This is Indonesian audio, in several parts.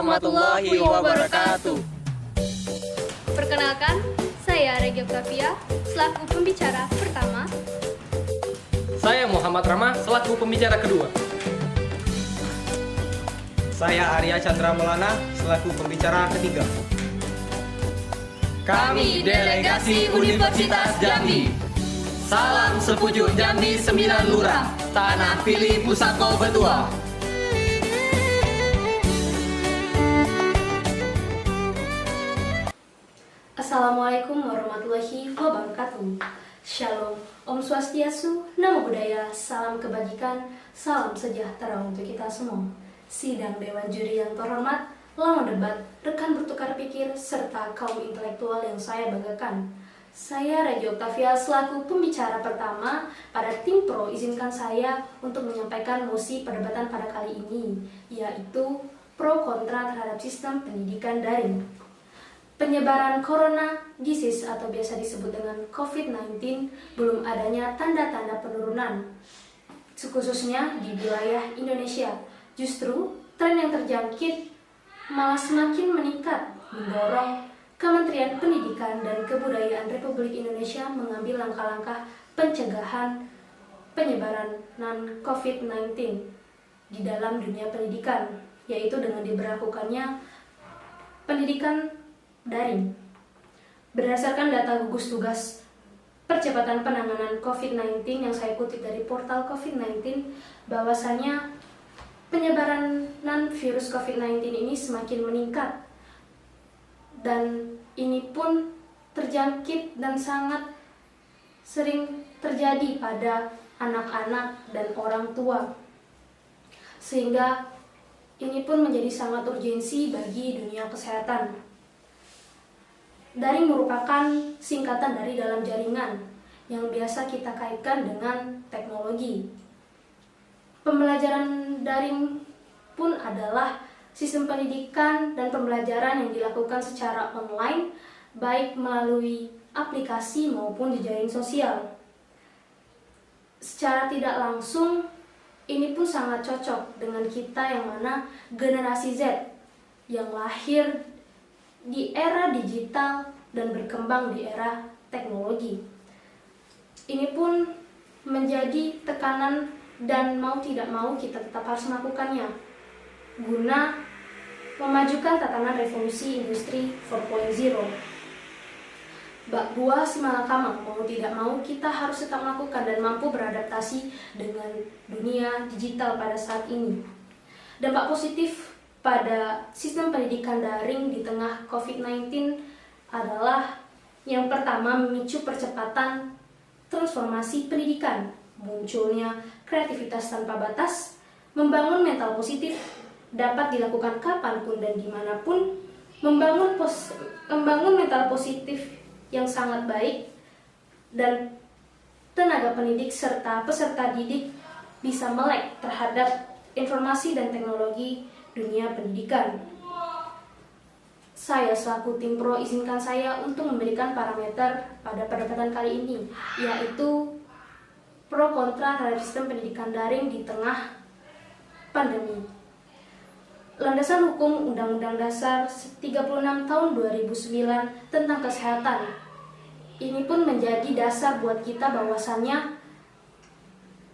warahmatullahi wabarakatuh. Perkenalkan, saya Regi Oktavia selaku pembicara pertama. Saya Muhammad Rama selaku pembicara kedua. Saya Arya Chandra Maulana selaku pembicara ketiga. Kami Delegasi Universitas Jambi. Salam sepucuk Jambi 9 Lurah, Tanah Pilih Pusako Betua. Assalamualaikum warahmatullahi wabarakatuh. Shalom, Om Swastiastu, Namo Buddhaya, salam kebajikan, salam sejahtera untuk kita semua. Sidang Dewan Juri yang terhormat, lawan debat, rekan bertukar pikir, serta kaum intelektual yang saya banggakan. Saya Regi Oktavia selaku pembicara pertama pada tim pro, izinkan saya untuk menyampaikan mosi perdebatan pada kali ini, yaitu pro kontra terhadap sistem pendidikan daring. Penyebaran corona disease atau biasa disebut dengan COVID-19 belum adanya tanda-tanda penurunan, khususnya di wilayah Indonesia. Justru tren yang terjangkit malah semakin meningkat, mendorong Kementerian Pendidikan dan Kebudayaan Republik Indonesia mengambil langkah-langkah pencegahan penyebaran COVID-19 di dalam dunia pendidikan, yaitu dengan diberlakukannya pendidikan daring. Berdasarkan data gugus tugas percepatan penanganan COVID-19 yang saya kutip dari portal COVID-19, bahwasannya penyebaran virus COVID-19 ini semakin meningkat, dan ini pun terjangkit dan sangat sering terjadi pada anak-anak dan orang tua, sehingga ini pun menjadi sangat urgensi bagi dunia kesehatan. Daring merupakan singkatan dari dalam jaringan yang biasa kita kaitkan dengan teknologi. Pembelajaran daring pun adalah sistem pendidikan dan pembelajaran yang dilakukan secara online, baik melalui aplikasi maupun jejaring sosial. Secara tidak langsung, ini pun sangat cocok dengan kita yang mana generasi Z yang lahir di era digital dan berkembang di era teknologi. Ini pun menjadi tekanan dan mau tidak mau kita tetap harus melakukannya guna memajukan tatanan revolusi industri 4.0. Bak buah si malakama, mau tidak mau kita harus tetap melakukan dan mampu beradaptasi dengan dunia digital pada saat ini. Dampak positif pada sistem pendidikan daring di tengah COVID-19 adalah yang pertama, memicu percepatan transformasi pendidikan, munculnya kreativitas tanpa batas, membangun mental positif, dapat dilakukan kapanpun dan dimanapun, membangun mental positif yang sangat baik, dan tenaga pendidik serta peserta didik bisa melek terhadap informasi dan teknologi dunia pendidikan. Saya selaku tim pro, izinkan saya untuk memberikan parameter pada perdebatan kali ini, yaitu pro kontra terhadap sistem pendidikan daring di tengah pandemi. Landasan hukum Undang-Undang Dasar 36 tahun 2009 tentang kesehatan. Ini pun menjadi dasar buat kita bahwasannya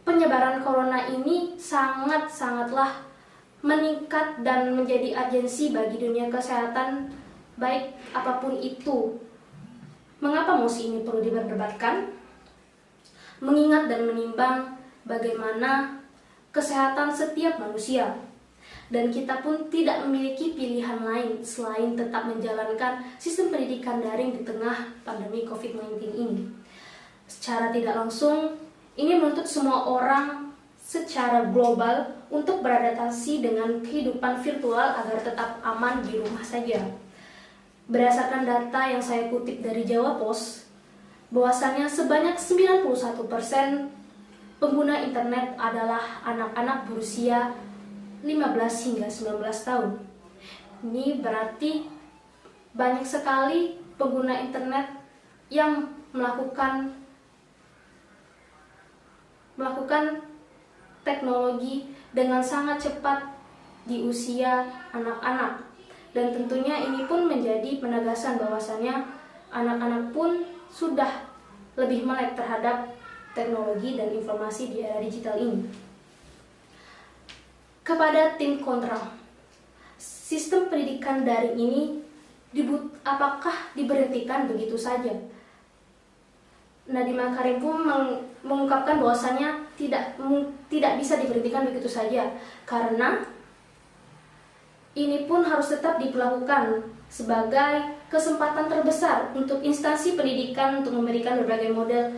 penyebaran corona ini sangatlah meningkat dan menjadi urgensi bagi dunia kesehatan, baik apapun itu. Mengapa mosi ini perlu diperdebatkan? Mengingat dan menimbang bagaimana kesehatan setiap manusia, dan kita pun tidak memiliki pilihan lain selain tetap menjalankan sistem pendidikan daring di tengah pandemi COVID-19 ini. Secara tidak langsung, ini menuntut semua orang secara global untuk beradaptasi dengan kehidupan virtual agar tetap aman di rumah saja. Berdasarkan data yang saya kutip dari Jawa Post, bahwasannya sebanyak 91% pengguna internet adalah anak-anak berusia 15 hingga 19 tahun. Ini berarti banyak sekali pengguna internet yang melakukan teknologi dengan sangat cepat di usia anak-anak. Dan tentunya ini pun menjadi penegasan bahwasannya anak-anak pun sudah lebih melek terhadap teknologi dan informasi di era digital ini. Kepada tim kontra, sistem pendidikan daring ini apakah diberhentikan begitu saja? Nadiem Makarim pun mengungkapkan bahwasannya tidak bisa diberhentikan begitu saja, karena ini pun harus tetap dilakukan sebagai kesempatan terbesar untuk instansi pendidikan untuk memberikan berbagai model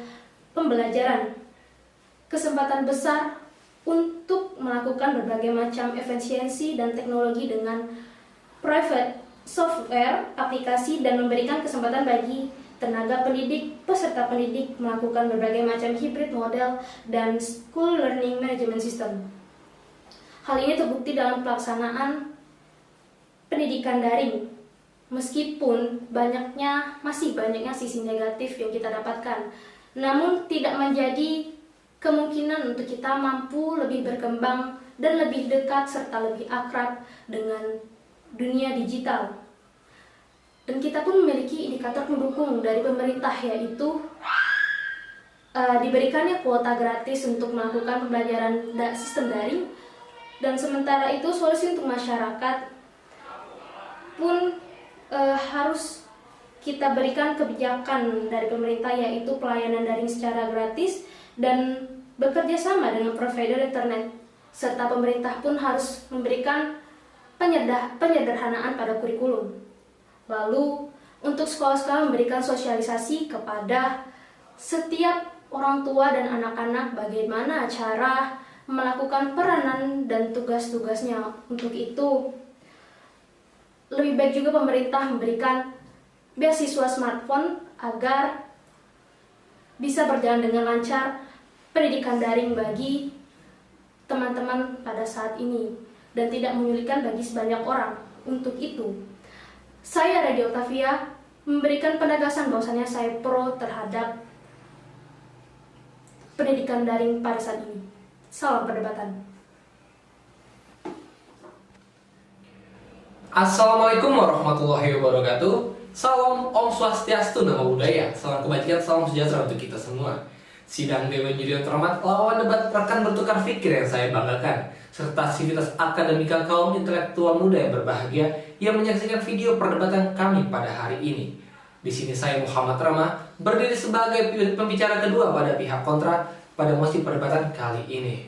pembelajaran. Kesempatan besar untuk melakukan berbagai macam efisiensi dan teknologi dengan private software, aplikasi, dan memberikan kesempatan bagi tenaga pendidik, peserta pendidik melakukan berbagai macam hybrid model dan school learning management system. Hal ini terbukti dalam pelaksanaan pendidikan daring, meskipun masih banyaknya sisi negatif yang kita dapatkan, namun tidak menjadi kemungkinan untuk kita mampu lebih berkembang dan lebih dekat serta lebih akrab dengan dunia digital. Dan kita pun memiliki indikator pendukung dari pemerintah, yaitu diberikannya kuota gratis untuk melakukan pembelajaran sistem daring, dan sementara itu solusi untuk masyarakat pun harus kita berikan kebijakan dari pemerintah, yaitu pelayanan daring secara gratis dan bekerja sama dengan provider internet, serta pemerintah pun harus memberikan penyederhanaan pada kurikulum. Lalu untuk sekolah-sekolah memberikan sosialisasi kepada setiap orang tua dan anak-anak bagaimana cara melakukan peranan dan tugas-tugasnya. Untuk itu lebih baik juga pemerintah memberikan beasiswa smartphone agar bisa berjalan dengan lancar pendidikan daring bagi teman-teman pada saat ini dan tidak menyulitkan bagi sebanyak orang. Untuk itu, saya Radio Octavia memberikan penegasan bahwasannya saya pro terhadap pendidikan daring pada saat ini. Salam perdebatan. Assalamualaikum warahmatullahi wabarakatuh. Salam Om Swastiastu, Namo Buddhaya. Salam kebajikan, salam sejahtera untuk kita semua. Sidang Dewan Juri yang terhormat, lawan debat rekan bertukar pikir yang saya banggakan, serta sivitas akademika kaum intelektual muda yang berbahagia yang menyaksikan video perdebatan kami pada hari ini. Di sini saya Muhammad Rama berdiri sebagai pembicara kedua pada pihak kontra pada mosi perdebatan kali ini.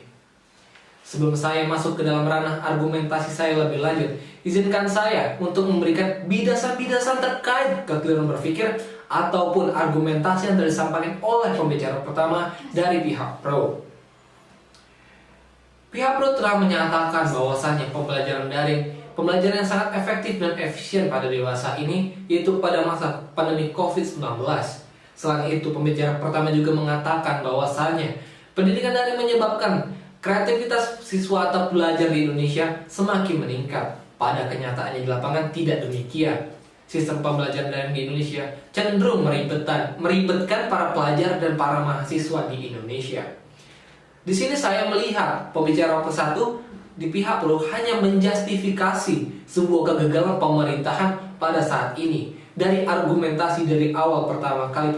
Sebelum saya masuk ke dalam ranah argumentasi saya lebih lanjut, izinkan saya untuk memberikan bidasan-bidasan terkait kekeliruan berpikir ataupun argumentasi yang telah disampaikan oleh pembicara pertama dari pihak pro. Pihak pro telah menyatakan bahwasannya pembelajaran yang sangat efektif dan efisien pada dewasa ini yaitu pada masa pandemi COVID-19. Selain itu, pembicara pertama juga mengatakan bahwasannya pendidikan daring menyebabkan kreativitas siswa atau pelajar di Indonesia semakin meningkat. Pada kenyataannya di lapangan tidak demikian. Sistem pembelajaran daring di Indonesia cenderung meribetkan para pelajar dan para mahasiswa di Indonesia. Di sini saya melihat pembicara pesatu di pihak pro hanya menjustifikasi sebuah kegagalan pemerintahan pada saat ini. Dari argumentasi dari awal pertama kali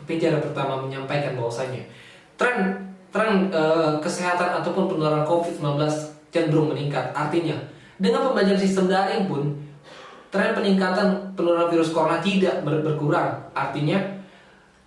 pembicara pertama menyampaikan bahwasanya tren kesehatan ataupun penularan COVID-19 cenderung meningkat. Artinya, dengan pembelajaran sistem daring pun tren peningkatan penularan virus corona tidak berkurang. Artinya,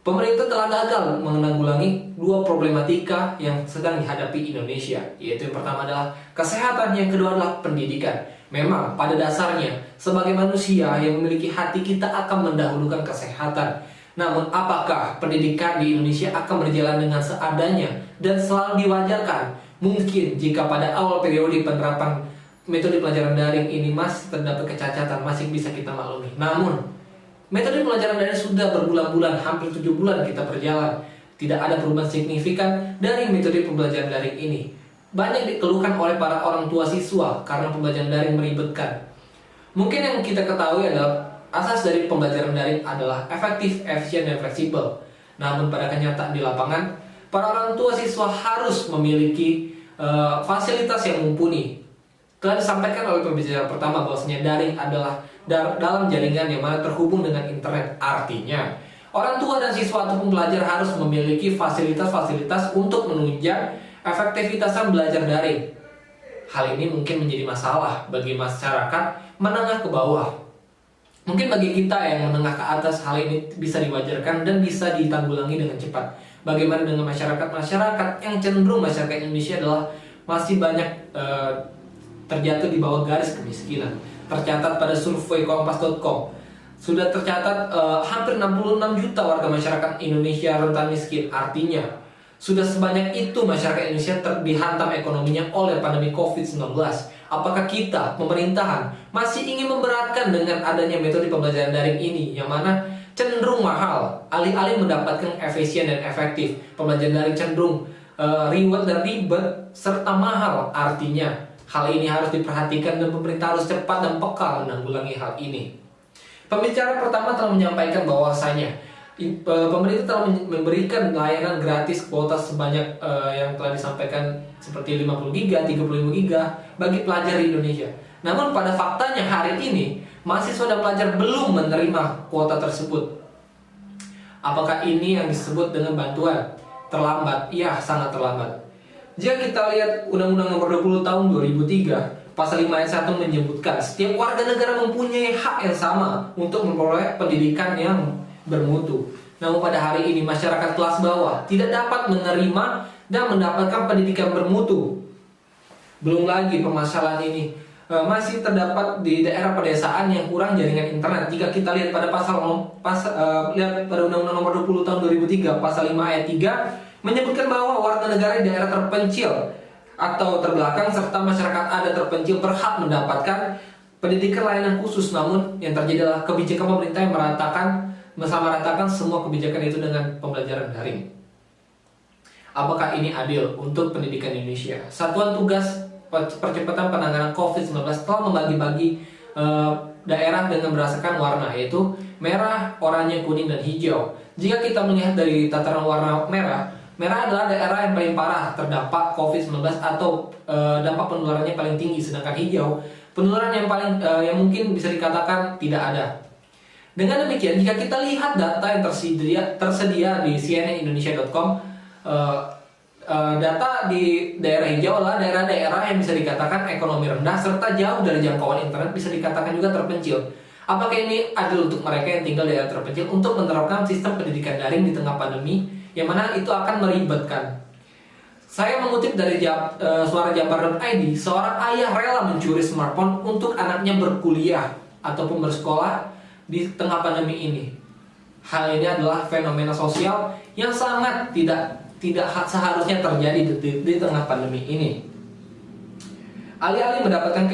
pemerintah telah gagal menanggulangi dua problematika yang sedang dihadapi Indonesia, yaitu yang pertama adalah kesehatan, yang kedua adalah pendidikan. Memang pada dasarnya sebagai manusia yang memiliki hati, kita akan mendahulukan kesehatan. Namun apakah pendidikan di Indonesia akan berjalan dengan seadanya dan selalu diwajarkan? Mungkin jika pada awal periode penerapan metode pelajaran daring ini masih terdapat kecacatan, masih bisa kita maklumi. Namun metode pelajaran daring sudah berbulan-bulan, hampir 7 bulan kita berjalan, tidak ada perubahan signifikan dari metode pembelajaran daring ini. Banyak dikeluhkan oleh para orang tua siswa karena pembelajaran daring meribetkan. Mungkin yang kita ketahui adalah asas dari pembelajaran daring adalah efektif, efisien, dan fleksibel. Namun pada kenyataan di lapangan, para orang tua siswa harus memiliki fasilitas yang mumpuni. Telah disampaikan oleh pembicara pertama bahwasanya daring adalah dalam jaringan yang mana terhubung dengan internet. Artinya, orang tua dan siswa ataupun pelajar harus memiliki fasilitas-fasilitas untuk menunjang efektivitasan belajar daring. Hal ini mungkin menjadi masalah bagi masyarakat menengah ke bawah. Mungkin bagi kita yang menengah ke atas, hal ini bisa diwajarkan dan bisa ditanggulangi dengan cepat. Bagaimana dengan masyarakat yang cenderung masyarakat Indonesia adalah masih banyak terjatuh di bawah garis kemiskinan. Tercatat pada survei kompas.com sudah tercatat hampir 66 juta warga masyarakat Indonesia rentan miskin. Artinya sudah sebanyak itu masyarakat Indonesia dihantam ekonominya oleh pandemi COVID-19. Apakah kita, pemerintahan, masih ingin memberatkan dengan adanya metode pembelajaran daring ini yang mana cenderung mahal, alih-alih mendapatkan efisien dan efektif? Pembelajaran daring cenderung reward dan ribet serta mahal. Artinya hal ini harus diperhatikan dan pemerintah harus cepat dan peka menanggulangi hal ini. Pembicara pertama telah menyampaikan bahwasanya pemerintah telah memberikan layanan gratis kuota sebanyak yang telah disampaikan seperti 50 GB, 35 GB bagi pelajar di Indonesia. Namun pada faktanya hari ini mahasiswa dan pelajar belum menerima kuota tersebut. Apakah ini yang disebut dengan bantuan? Terlambat? Ya, sangat terlambat. Jika kita lihat Undang-Undang Nomor 20 Tahun 2003, Pasal 5 ayat 1 menyebutkan setiap warga negara mempunyai hak yang sama untuk memperoleh pendidikan yang bermutu. Namun pada hari ini masyarakat kelas bawah tidak dapat menerima dan mendapatkan pendidikan bermutu. Belum lagi permasalahan ini masih terdapat di daerah pedesaan yang kurang jaringan internet. Jika kita lihat pada lihat pada Undang-Undang Nomor 20 Tahun 2003 Pasal 5 ayat 3 menyebutkan bahwa warga negara di daerah terpencil atau terbelakang serta masyarakat adat terpencil berhak mendapatkan pendidikan layanan khusus. Namun yang terjadi adalah kebijakan pemerintah yang meratakan semua kebijakan itu dengan pembelajaran daring. Apakah ini adil untuk pendidikan Indonesia? Satuan Tugas Percepatan Penanganan COVID-19 telah membagi-bagi daerah dengan berdasarkan warna, yaitu merah, oranye, kuning, dan hijau. Jika kita melihat dari tataran warna merah adalah daerah yang paling parah terdampak COVID-19 atau dampak penularannya paling tinggi, sedangkan hijau penularan yang paling yang mungkin bisa dikatakan tidak ada. Dengan demikian, jika kita lihat data yang tersedia di cnnindonesia.com, data di daerah hijau adalah daerah-daerah yang bisa dikatakan ekonomi rendah serta jauh dari jangkauan internet, bisa dikatakan juga terpencil. Apakah ini adil untuk mereka yang tinggal di daerah terpencil untuk menerapkan sistem pendidikan daring di tengah pandemi, yang mana itu akan meribetkan? Saya mengutip dari suarajabar.id, seorang ayah rela mencuri smartphone untuk anaknya berkuliah ataupun bersekolah di tengah pandemi ini. Hal ini adalah fenomena sosial yang sangat tidak seharusnya terjadi di tengah pandemi ini. Alih-alih mendapatkan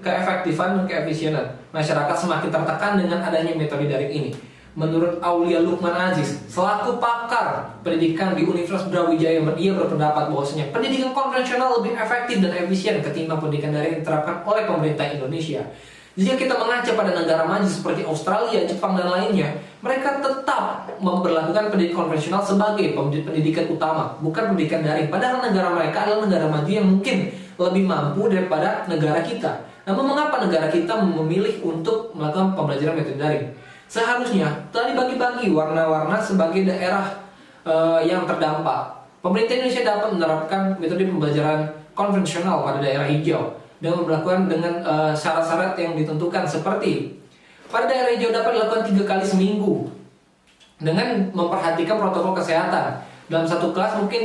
keefektifan dan keefisienan, masyarakat semakin tertekan dengan adanya metode daring ini. Menurut Aulia Lukman Aziz, selaku pakar pendidikan di Universitas Brawijaya, dia berpendapat bahwasanya pendidikan konvensional lebih efektif dan efisien ketimbang pendidikan daring yang diterapkan oleh pemerintah Indonesia. Jika kita mengaca pada negara maju seperti Australia, Jepang, dan lainnya, mereka tetap memperlakukan pendidikan konvensional sebagai pendidikan utama, bukan pendidikan daring. Padahal negara mereka adalah negara maju yang mungkin lebih mampu daripada negara kita. Namun mengapa negara kita memilih untuk melakukan pembelajaran metode daring? Seharusnya telah dibagi-bagi warna-warna sebagai daerah yang terdampak. Pemerintah Indonesia dapat menerapkan metode pembelajaran konvensional pada daerah hijau dan memperlakukan dengan syarat-syarat yang ditentukan, seperti pada daerah hijau dapat dilakukan 3 kali seminggu dengan memperhatikan protokol kesehatan. Dalam satu kelas mungkin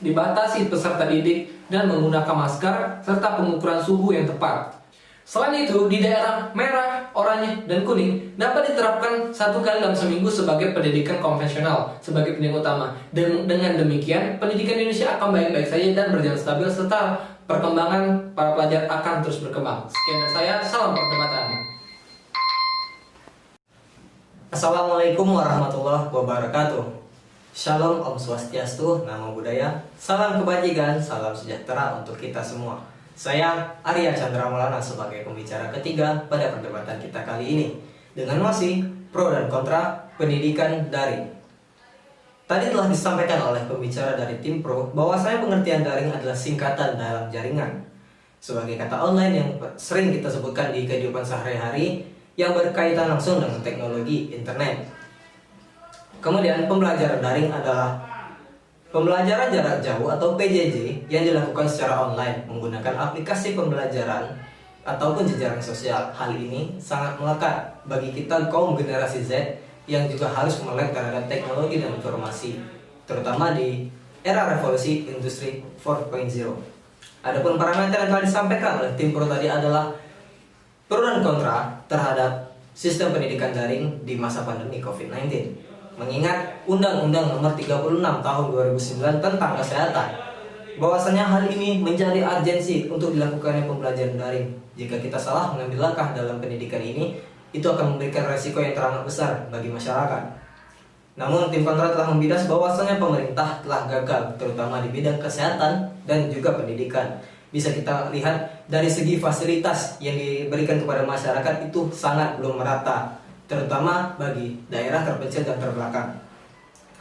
dibatasi peserta didik dan menggunakan masker serta pengukuran suhu yang tepat. Selain itu, di daerah merah, oranye, dan kuning dapat diterapkan 1 kali dalam seminggu sebagai pendidikan konvensional, sebagai pendidikan utama. Dan dengan demikian, pendidikan Indonesia akan baik-baik saja dan berjalan stabil serta perkembangan para pelajar akan terus berkembang. Sekian dari saya, salam perdebatan. Assalamualaikum warahmatullahi wabarakatuh. Shalom, Om Swastiastu, Namo Buddhaya, salam kebajikan, salam sejahtera untuk kita semua. Saya Arya Chandra Maulana sebagai pembicara ketiga pada perdebatan kita kali ini dengan masih pro dan kontra pendidikan daring. Tadi telah disampaikan oleh pembicara dari tim pro bahwasanya pengertian daring adalah singkatan dalam jaringan. sebagai kata online yang sering kita sebutkan di kehidupan sehari-hari yang berkaitan langsung dengan teknologi internet. Kemudian pembelajaran daring adalah pembelajaran jarak jauh atau PJJ yang dilakukan secara online menggunakan aplikasi pembelajaran ataupun jejaring sosial. Hal ini sangat melekat bagi kita kaum generasi Z yang juga harus melek terhadap teknologi dan informasi, terutama di era revolusi industri 4.0. Adapun parameter yang telah disampaikan oleh tim pro tadi adalah pro dan kontra terhadap sistem pendidikan daring di masa pandemi COVID-19. Mengingat Undang-Undang Nomor 36 Tahun 2009 tentang kesehatan, bahwasanya hal ini menjadi urgensi untuk dilakukannya pembelajaran daring. Jika kita salah mengambil langkah dalam pendidikan ini, itu akan memberikan resiko yang teramat besar bagi masyarakat. Namun tim kontra telah membidas bahwasanya pemerintah telah gagal terutama di bidang kesehatan dan juga pendidikan. Bisa kita lihat dari segi fasilitas yang diberikan kepada masyarakat itu sangat belum merata, terutama bagi daerah terpencil dan terbelakang.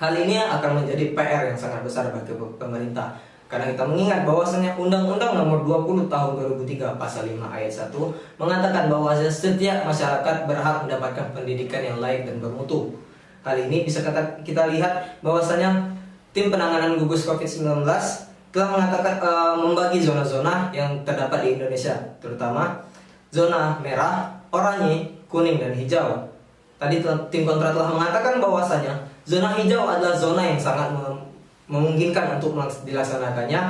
Hal ini akan menjadi PR yang sangat besar bagi pemerintah, karena kita mengingat bahwasanya Undang-Undang Nomor 20 Tahun 2003 Pasal 5 Ayat 1 mengatakan bahwa setiap masyarakat berhak mendapatkan pendidikan yang layak dan bermutu. Hal ini bisa kita lihat bahwasanya tim penanganan gugus COVID-19 telah mengatakan membagi zona-zona yang terdapat di Indonesia, terutama zona merah, oranye, kuning, dan hijau. Tadi tim kontra telah mengatakan bahwasanya zona hijau adalah zona yang sangat memungkinkan untuk dilaksanakannya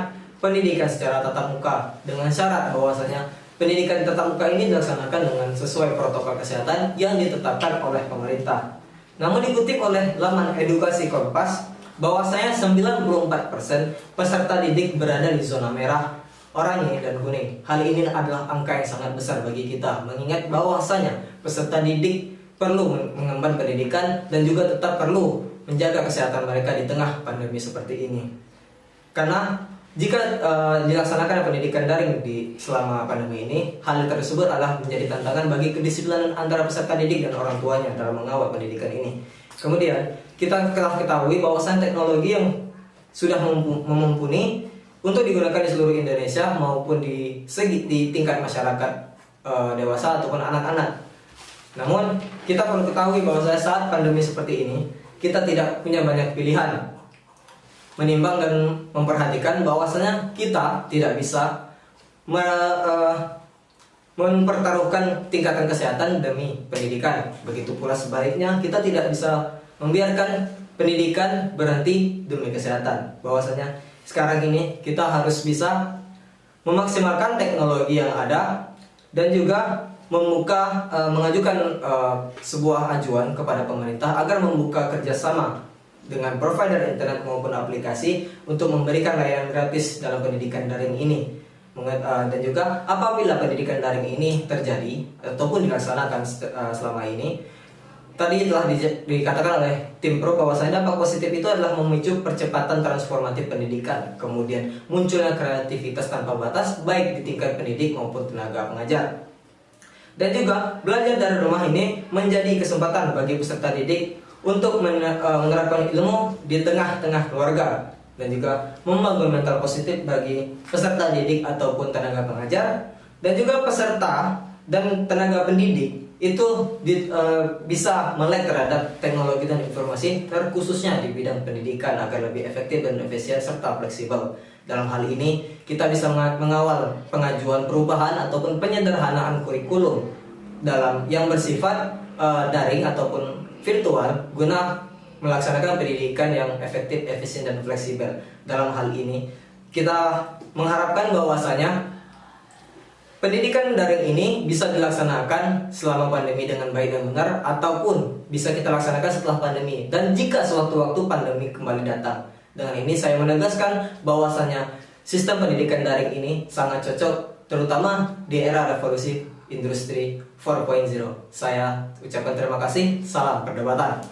pendidikan secara tatap muka dengan syarat bahwasanya pendidikan tatap muka ini dilaksanakan dengan sesuai protokol kesehatan yang ditetapkan oleh pemerintah. Namun dikutip oleh laman Edukasi Kompas bahwasanya 94% peserta didik berada di zona merah, oranye, dan kuning. Hal ini adalah angka yang sangat besar bagi kita, mengingat bahwasanya peserta didik perlu mengemban pendidikan dan juga tetap perlu menjaga kesehatan mereka di tengah pandemi seperti ini. Karena jika dilaksanakan pendidikan daring selama pandemi ini, hal tersebut adalah menjadi tantangan bagi kedisiplinan antara peserta didik dan orang tuanya dalam mengawal pendidikan ini. Kemudian kita telah ketahui bahwasan teknologi yang sudah mumpuni untuk digunakan di seluruh Indonesia maupun di tingkat masyarakat dewasa ataupun anak-anak. Namun kita perlu ketahui bahwa saat pandemi seperti ini kita tidak punya banyak pilihan, menimbang dan memperhatikan bahwasanya kita tidak bisa mempertaruhkan tingkatan kesehatan demi pendidikan. Begitu pula sebaliknya, kita tidak bisa membiarkan pendidikan berhenti demi kesehatan. Bahwasanya sekarang ini kita harus bisa memaksimalkan teknologi yang ada dan juga mengajukan sebuah ajuan kepada pemerintah agar membuka kerjasama dengan provider internet maupun aplikasi untuk memberikan layanan gratis dalam pendidikan daring ini. Dan juga apabila pendidikan daring ini terjadi ataupun dilaksanakan selama ini, tadi telah dikatakan oleh tim pro bahwasanya dampak positif itu adalah memicu percepatan transformatif pendidikan, kemudian munculnya kreativitas tanpa batas baik di tingkat pendidik maupun tenaga pengajar. Dan juga belajar dari rumah ini menjadi kesempatan bagi peserta didik untuk menerapkan ilmu di tengah-tengah keluarga dan juga membangun mental positif bagi peserta didik ataupun tenaga pengajar, dan juga peserta dan tenaga pendidik itu bisa melek terhadap teknologi dan informasi terkhususnya di bidang pendidikan agar lebih efektif dan efisien serta fleksibel. Dalam hal ini kita bisa mengawal pengajuan perubahan ataupun penyederhanaan kurikulum dalam yang bersifat daring ataupun virtual guna melaksanakan pendidikan yang efektif, efisien, dan fleksibel. Dalam hal ini kita mengharapkan bahwasanya pendidikan daring ini bisa dilaksanakan selama pandemi dengan baik dan benar, ataupun bisa kita laksanakan setelah pandemi dan jika sewaktu-waktu pandemi kembali datang. Dengan ini saya menegaskan bahwasanya sistem pendidikan daring ini sangat cocok terutama di era revolusi industri 4.0. Saya ucapkan terima kasih, salam perdebatan.